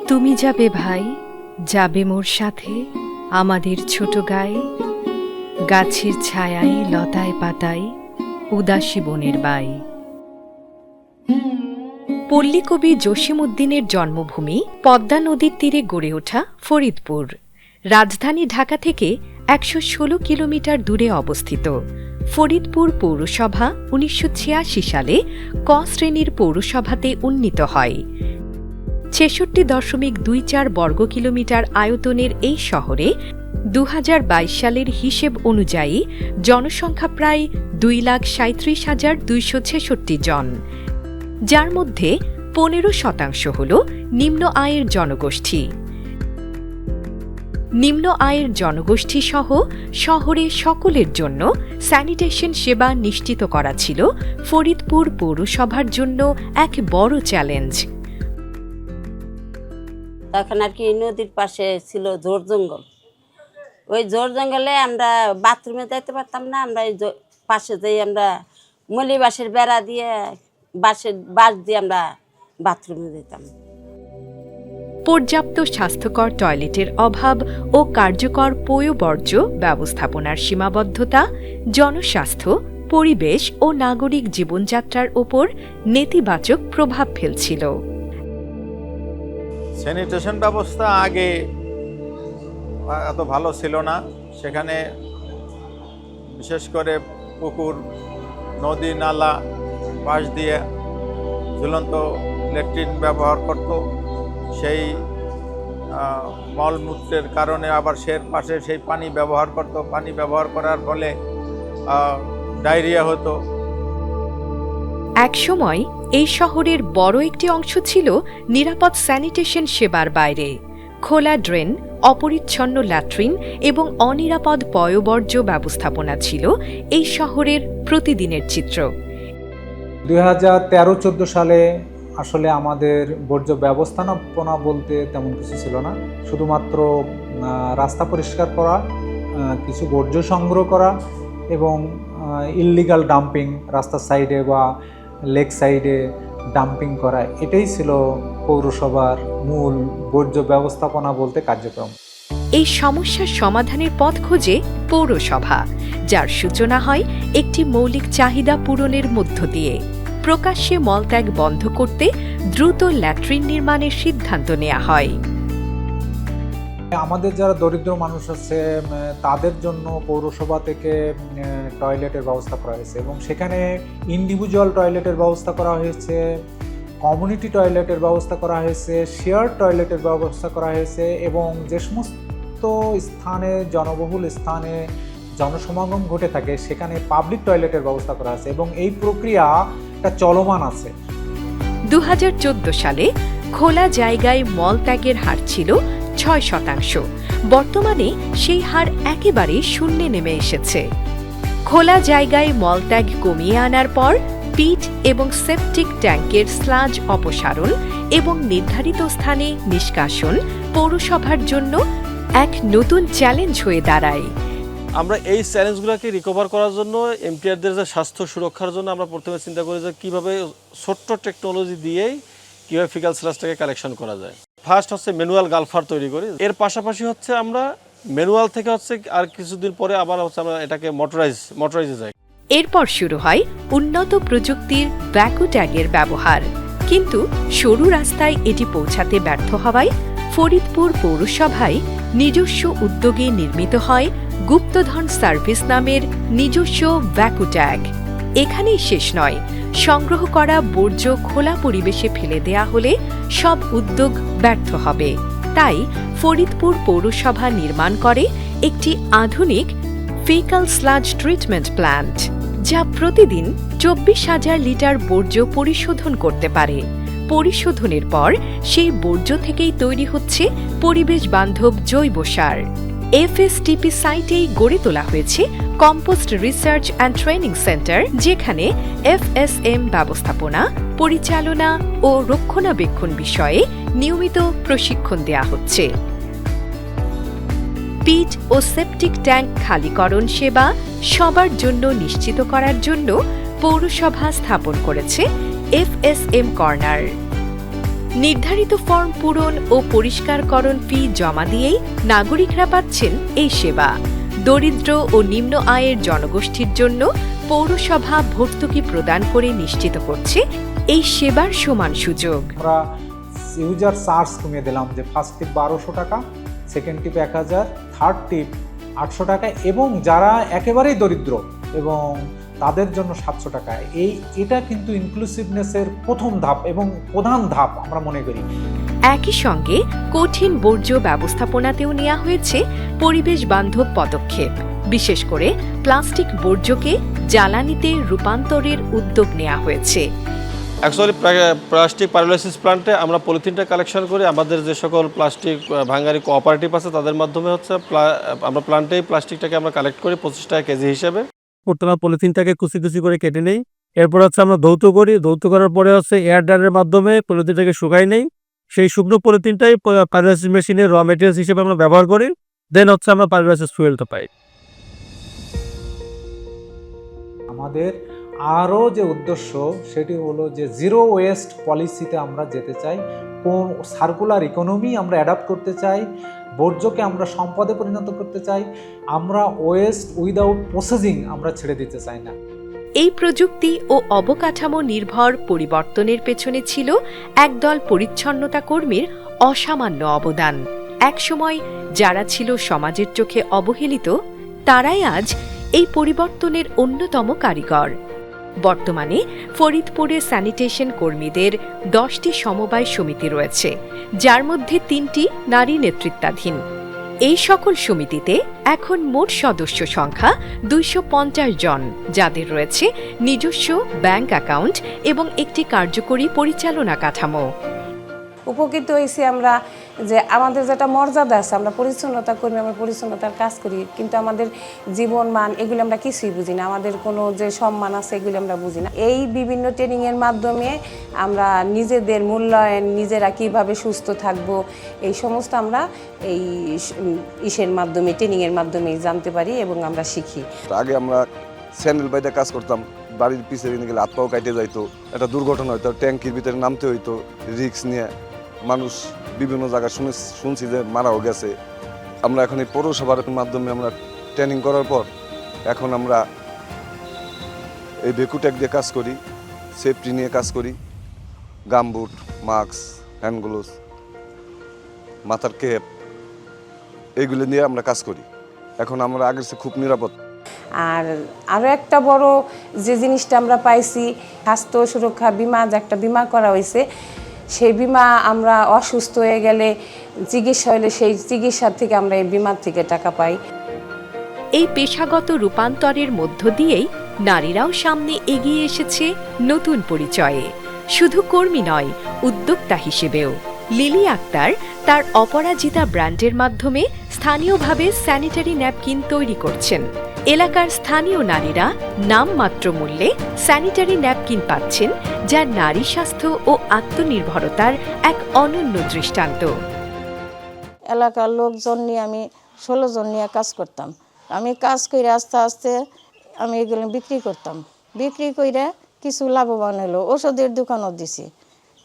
তুমি যাবে ভাই, যাবে মোর সাথে আমাদের ছোট গায়ে, গাছের ছায়ায় লতায় পাতায় উদাসী বনের বাই। পল্লীকবি জসিমউদ্দিনের জন্মভূমি পদ্মা নদীর তীরে গড়ে ওঠা ফরিদপুর রাজধানী ঢাকা থেকে ১১৬ কিলোমিটার দূরে অবস্থিত। ফরিদপুর পৌরসভা ১৯৮৬ সালে ক শ্রেণীর পৌরসভাতে উন্নীত হয়। ৬৬.২৪ বর্গ কিলোমিটার আয়তনের এই শহরে ২০২২ সালের হিসেব অনুযায়ী জনসংখ্যা প্রায় ২,৩৭,২৬৬ জন, যার মধ্যে ১৫% হল নিম্ন আয়ের জনগোষ্ঠী। নিম্ন আয়ের জনগোষ্ঠী সহ শহরে সকলের জন্য স্যানিটেশন সেবা নিশ্চিত করা ছিল ফরিদপুর পৌরসভার জন্য এক বড় চ্যালেঞ্জ। তখন আর কি নদীর পাশে ছিল ঝোড় জঙ্গল। ওই ঝোড় জঙ্গলে আমরা বাথরুমে যাইতে পারতাম না। আমরা ওই পাশে যাই, আমরা মলি বাঁশের বেড়া দিয়ে বাঁশ দিয়ে আমরা বাথরুমে যেতাম। পর্যাপ্ত স্বাস্থ্যকর টয়লেটের অভাব ও কার্যকর পয়ঃবর্জ্য ব্যবস্থাপনার সীমাবদ্ধতা জনস্বাস্থ্য, পরিবেশ ও নাগরিক জীবনযাত্রার ওপর নেতিবাচক প্রভাব ফেলছিল। স্যানিটেশন ব্যবস্থা আগে এত ভালো ছিল না। সেখানে বিশেষ করে পুকুর, নদী, নালা পাশ দিয়ে ঝুলন্ত ল্যাট্রিন ব্যবহার করত। সেই মলমূত্রের কারণে আবার পাশে সেই পানি ব্যবহার করত। পানি ব্যবহার করার ফলে ডায়রিয়া হতো। একসময় এই শহরের বড় একটি অংশ ছিল নিরাপদ স্যানিটেশন সেবার বাইরে। খোলা ড্রেন, অপরিচ্ছন্ন ল্যাট্রিন এবং অনিরাপদ পয়ঃবর্জ্য ব্যবস্থাপনা ছিল এই শহরের প্রতিদিনের চিত্র। 2013-14 সালে আসলে আমাদের বর্জ্য ব্যবস্থাপনা বলতে তেমন কিছু ছিল না। শুধুমাত্র রাস্তা পরিষ্কার করা, কিছু বর্জ্য সংগ্রহ করা এবং ইললিগাল ডাম্পিং, রাস্তার সাইডে বা লেক সাইডে ডাম্পিং করা, এটাই ছিল পৌরসভার মূল বর্জ্য ব্যবস্থাপনা বলতে কার্যক্রম। এই সমস্যার সমাধানের পথ খোঁজে পৌরসভা, যার সূচনা হয় একটি মৌলিক চাহিদা পূরণের মধ্য দিয়ে। প্রকাশ্যে মলত্যাগ বন্ধ করতে দ্রুত ল্যাট্রিন নির্মাণের সিদ্ধান্ত নেওয়া হয়। আমাদের যারা দরিদ্র মানুষ আছে তাদের জন্য পৌরসভা থেকে টয়লেটের ব্যবস্থা করা হয়েছে এবং সেখানে ইন্ডিভিজুয়াল টয়লেটের ব্যবস্থা করা হয়েছে, কমিউনিটি টয়লেটের ব্যবস্থা করা হয়েছে, শেয়ার টয়লেটের ব্যবস্থা করা হয়েছে এবং যে সমস্ত স্থানে, জনবহুল স্থানে জনসমাগম ঘটে থাকে সেখানে পাবলিক টয়লেটের ব্যবস্থা করা হয়েছে এবং এই প্রক্রিয়াটা চলমান আছে। 2014 সালে খোলা জায়গায় মলত্যাগের হার ছিল 6%। বর্তমানে সেই হার একেবারে শূন্যে নেমে এসেছে। খোলা জায়গায় মলত্যাগ কমিয়ে আনার পর পিট এবং সেপটিক ট্যাঙ্কের স্লাজ অপসারণ এবং নির্ধারিত স্থানে নিষ্কাশন পৌরসভার জন্য এক নতুন চ্যালেঞ্জ হয়ে দাঁড়ায়। আমরা এই চ্যালেঞ্জগুলোকে রিকভার করার জন্য এমপিআরদের যে স্বাস্থ্য সুরক্ষার জন্য আমরা প্রথমে চিন্তা করি যে কীভাবে ছোট্ট টেকনোলজি দিয়েই কীভাবে ফিকাল স্লাজটাকে কালেকশন করা যায়। ফার্স্ট হচ্ছে ম্যানুয়াল গালফার তৈরি করি। এর পাশাপাশি হচ্ছে আমরা ম্যানুয়াল থেকে আর কিছুদিন পরে আবার আমরা এটাকে মোটরাইজে যাই। এরপর শুরু হয় উন্নত প্রযুক্তির ভ্যাকু ট্যাগের ব্যবহার, কিন্তু সরু রাস্তায় এটি পৌঁছাতে ব্যর্থ হওয়ায় ফরিদপুর পৌরসভায় নিজস্ব উদ্যোগে নির্মিত হয় গুপ্তধন সার্ভিস নামের নিজস্ব ভ্যাকু ট্যাগ। এখানেই শেষ নয়, সংগ্রহ করা বর্জ্য খোলা পরিবেশে ফেলে দেয়া হলে সব উদ্যোগ ব্যর্থ হবে। তাই ফরিদপুর পৌরসভা নির্মাণ করে একটি আধুনিক ফিকাল স্লাজ ট্রিটমেন্ট প্ল্যান্ট, যা প্রতিদিন 24,000 লিটার বর্জ্য পরিশোধন করতে পারে। পরিশোধনের পর সেই বর্জ্য থেকেই তৈরি হচ্ছে পরিবেশ বান্ধব জৈব সার। এফএসটিপি সাইটেই গড়ে তোলা হয়েছে compost research and training centre, যেখানে এফএসএম ব্যবস্থাপনা, পরিচালনা ও রক্ষণাবেক্ষণ বিষয়ে নিয়মিত প্রশিক্ষণ দেওয়া হচ্ছে। পিট ও সেপটিক ট্যাঙ্ক খালিকরণ সেবা সবার জন্য নিশ্চিত করার জন্য পৌরসভা স্থাপন করেছে এফএসএম কর্নার। নির্ধারিত ফর্ম পূরণ ও পরিষ্কারকরণ ফি জমা দিয়েই নাগরিকরা পাচ্ছেন এই সেবা। দরিদ্র ও নিম্ন আয়ের জনগোষ্ঠীর জন্য পৌরসভা ভর্তুকি প্রদান করে নিশ্চিত করছে এই সেবার সমান সুযোগ। আমরা ইউজার চার্জ কমিয়ে দিলাম, যে ফার্স্ট টিপ 1200 টাকা, সেকেন্ড টিপ 1000, থার্ড টিপ 800 টাকা, এবং যারা একেবারেই দরিদ্র এবং তাদের জন্য 700 টাকা। এটা কিন্তু ইনক্লুসিভনেসের প্রথম ধাপ এবং প্রধান ধাপ আমরা মনে করি। একই সঙ্গে কঠিন বর্জ্য ব্যবস্থাপনাতেও নেওয়া হয়েছে পরিবেশ বান্ধব পদক্ষেপ। বিশেষ করে প্লাস্টিক বর্জ্যকে জ্বালানিতে রূপান্তরের উদ্যোগ নেওয়া হয়েছে। অ্যাকচুয়ালি প্লাস্টিক পাইরোলাইসিস প্ল্যান্টে আমরা পলিথিনটা কালেকশন করি। আমাদের যে সকল প্লাস্টিক ভাঙ্গারি কোঅপারেটিভ আছে তাদের মাধ্যমে হচ্ছে আমরা প্ল্যান্টেই প্লাস্টিকটাকে আমরা কালেক্ট করি 25 টাকা কেজি হিসেবে। প্রথমে পলিথিনটাকে কুচি কুচি করে কেটে নেই, এরপর হচ্ছে আমরা ধৌত করি। ধৌত করার পরে হচ্ছে এয়ার ড্রায়ারের মাধ্যমে পলিথিনটাকে শুকাই নেই। সেই শুকনো পলিথিনটাই পাইরোলাইসিস মেশিনের র মেটেরিয়ালস হিসেবে আমরা ব্যবহার করি। দেন হচ্ছে আমরা পাইরোলাইসিস ফুয়েলটা পাই। আমাদের আরও যে উদ্দেশ্য সেটি হলো যে জিরো ওয়েস্ট পলিসিতে আমরা যেতে চাই, কোন সার্কুলার ইকোনমি আমরা অ্যাডাপ্ট করতে চাই, বর্জ্যকে আমরা সম্পদে পরিণত করতে চাই, আমরা ওয়েস্ট উইদাউট প্রসেসিং আমরা ছেড়ে দিতে চাই না। এই প্রযুক্তি ও অবকাঠামো নির্ভর পরিবর্তনের পেছনে ছিল একদল পরিচ্ছন্নতা কর্মীর অসামান্য অবদান। একসময় যারা ছিল সমাজের চোখে অবহেলিত, তারাই আজ এই পরিবর্তনের অন্যতম কারিগর। বর্তমানে ফরিদপুরে স্যানিটেশন কর্মীদের 10টি সমবায় সমিতি রয়েছে, যার মধ্যে 3টি নারী নেতৃত্বাধীন। এই সকল সমিতিতে এখন মোট সদস্য সংখ্যা 250 জন, যাদের রয়েছে নিজস্ব ব্যাংক অ্যাকাউন্ট এবং একটি কার্যকরী পরিচালনা কাঠামো। উপকৃত হয়েছি আমরা, যে আমাদের যেটা মর্যাদা আছে, আমরা পরিচ্ছন্নতা কর্মী, আমরা পরিচ্ছন্নতার কাজ করি, কিন্তু আমাদের জীবন মান এগুলো আমরা কিছুই বুঝি না, আমাদের কোনো যে সম্মান আছে এগুলো আমরা বুঝি না। এই বিভিন্ন ট্রেনিংয়ের মাধ্যমে আমরা নিজেদের মূল্যায়ন, নিজেরা কিভাবে সুস্থ থাকব, এই সমস্ত আমরা এই ইসের মাধ্যমে, ট্রেনিংয়ের মাধ্যমে জানতে পারি এবং আমরা শিখি। আগে আমরা স্যান্ডেল বাইতে কাজ করতাম, বাড়ির পিছিয়ে গেলে হাত পাও কাটে যাইতো, একটা দুর্ঘটনা হইতো, ট্যাঙ্কির ভিতরে নামতে হইতো রিস্ক নিয়ে। মানুষ বিভিন্ন জায়গায় শুনছি যে মারাও গেছে। আমরা এখন এই পৌরসভার মাধ্যমে আমরা ট্রেনিং করার পর এখন আমরা এই ভেকুট্যাগ দিয়ে কাজ করি, সেফটি নিয়ে কাজ করি, গামবুট, মাস্ক, হ্যান্ড গ্লোভস, মাথার ক্যাপ, এইগুলো নিয়ে আমরা কাজ করি। এখন আমরা আগের চেয়ে খুব নিরাপদ। আর আরও একটা বড় যে জিনিসটা আমরা পাইছি, স্বাস্থ্য সুরক্ষা বিমা, যে একটা বিমা করা হয়েছে, সেই বিমা আমরা অসুস্থ হয়ে গেলে চিকিৎসা হলে সেই চিকিৎসার থেকে আমরা এই বিমার থেকে টাকা পাই। এই পেশাগত রূপান্তরের মধ্য দিয়েই নারীরাও সামনে এগিয়ে এসেছে নতুন পরিচয়ে, শুধু কর্মী নয়, উদ্যোক্তা হিসেবেও। লিলি আক্তার তার অপরাজিতা ব্র্যান্ডের মাধ্যমে স্থানীয়ভাবে স্যানিটারি ন্যাপকিন তৈরি করছেন। এলাকার স্থানীয় নারীরা নামমাত্র মূল্যে স্যানিটারি ন্যাপকিন পাচ্ছেন, যা নারী স্বাস্থ্য ও আত্মনির্ভরতার এক অনন্য দৃষ্টান্ত। এলাকার লোকজন নিয়ে আমি 16 জন নিয়ে কাজ করতাম। আমি কাজ করে আস্তে আস্তে আমি এগুলো বিক্রি করতাম। বিক্রি করে কিছু লাভবান হলো। ওষুধের দোকানও দিছি,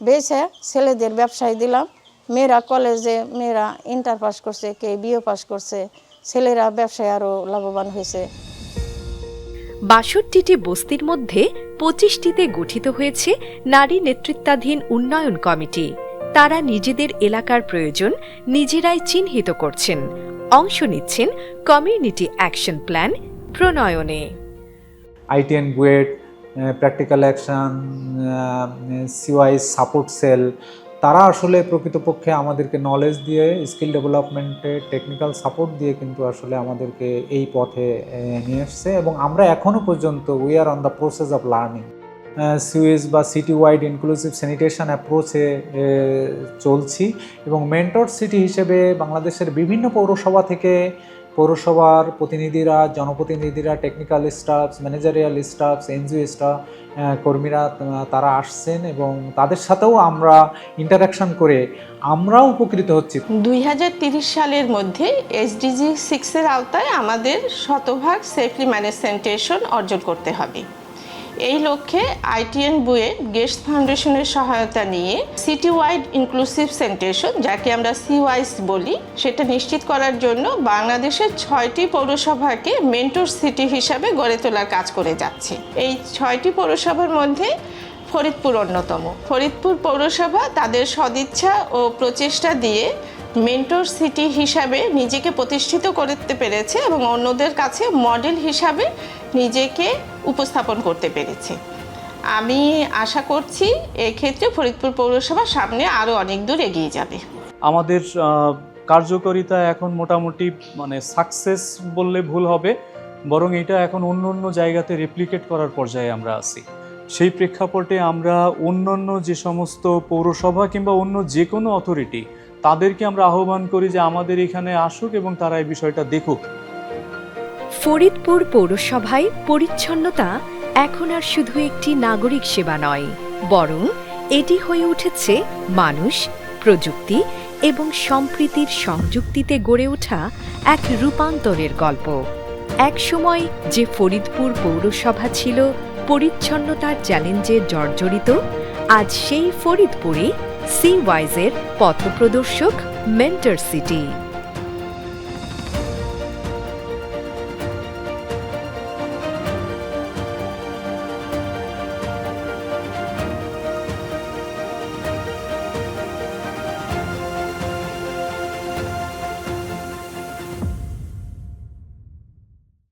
বেছে ছেলেদের ব্যবসায় দিলাম। মেয়েরা কলেজে, মেয়েরা ইন্টার পাস করছে, কে বিএ পাস করছে, ছেলেরা ব্যবসায় আরও লাভবান হয়েছে। 62টি বস্তির মধ্যে 25টিতে গঠিত হয়েছে নারী নেতৃত্বাধীন উন্নয়ন কমিটি। তারা নিজেদের এলাকার প্রয়োজন নিজেরাই চিহ্নিত করছেন, অংশ নিচ্ছেন কমিউনিটি অ্যাকশন প্ল্যান প্রণয়নে। ITN BUET, practical action, CY support cell, তারা আসলে প্রকৃতপক্ষে আমাদেরকে নলেজ দিয়ে, স্কিল ডেভেলপমেন্টে টেকনিক্যাল সাপোর্ট দিয়ে কিন্তু আসলে আমাদেরকে এই পথে নিয়ে এসছে, এবং আমরা এখনও পর্যন্ত we are on the process of learning. সিউএস বা সিটি ওয়াইড ইনক্লুসিভ স্যানিটেশন অ্যাপ্রোচে চলছি, এবং মেন্টর সিটি হিসেবে বাংলাদেশের বিভিন্ন পৌরসভা থেকে পৌরসভার প্রতিনিধিরা, জনপ্রতিনিধিরা, technical staff, managerial staff, NGO staff, কর্মীরা তারা আসছেন, এবং তাদের সাথেও আমরা ইন্টারাকশন করে আমরাও উপকৃত হচ্ছি। 2030 সালের মধ্যে SDG 6-এর আওতায় আমাদের 100% সেফলি ম্যানেজ স্যানিটেশন অর্জন করতে হবে। এই লক্ষ্যে আইটিএন বুয়েট গেটস ফাউন্ডেশনের সহায়তা নিয়ে সিটি ওয়াইড ইনক্লুসিভ সেন্টেশন, যাকে আমরা সিওয়াইস বলি, সেটা নিশ্চিত করার জন্য বাংলাদেশের 6টি পৌরসভাকে মেন্টর সিটি হিসাবে গড়ে তোলার কাজ করে যাচ্ছে। এই 6টি পৌরসভার মধ্যে ফরিদপুর অন্যতম। ফরিদপুর পৌরসভা তাদের সদিচ্ছা ও প্রচেষ্টা দিয়ে মেন্টর সিটি হিসাবে নিজেকে প্রতিষ্ঠিত করতে পেরেছে এবং অন্যদের কাছে মডেল হিসাবে নিজেকে উপস্থাপন করতে পেরেছে। আমি আশা করছি এক্ষেত্রে ফরিদপুর পৌরসভা সামনে আরও অনেক দূর এগিয়ে যাবে। আমাদের কার্যকারিতা এখন মোটামুটি সাকসেস বললে ভুল হবে, বরং এটা এখন অন্য অন্য জায়গাতে রেপ্লিকেট করার পর্যায়ে আমরা আছি। সেই প্রেক্ষাপটে আমরা অন্যান্য যে সমস্ত পৌরসভা কিংবা অন্য যে কোনো অথরিটি, তাদেরকে আমরা আহ্বান করি যে আমাদের এখানে আসুক এবং তারা এই বিষয়টা দেখুক। ফরিদপুর পৌরসভায় পরিচ্ছন্নতা এখন আর শুধু একটি নাগরিক সেবা নয়, বরং এটি হয়ে উঠেছে মানুষ, প্রযুক্তি এবং সম্প্রীতির সংযুক্তিতে গড়ে ওঠা এক রূপান্তরের গল্প। একসময় যে ফরিদপুর পৌরসভা ছিল পরিচ্ছন্নতার চ্যালেঞ্জে জর্জরিত, আজ সেই ফরিদপুরই সিওয়াইজের পথপ্রদর্শক মেন্টর সিটি।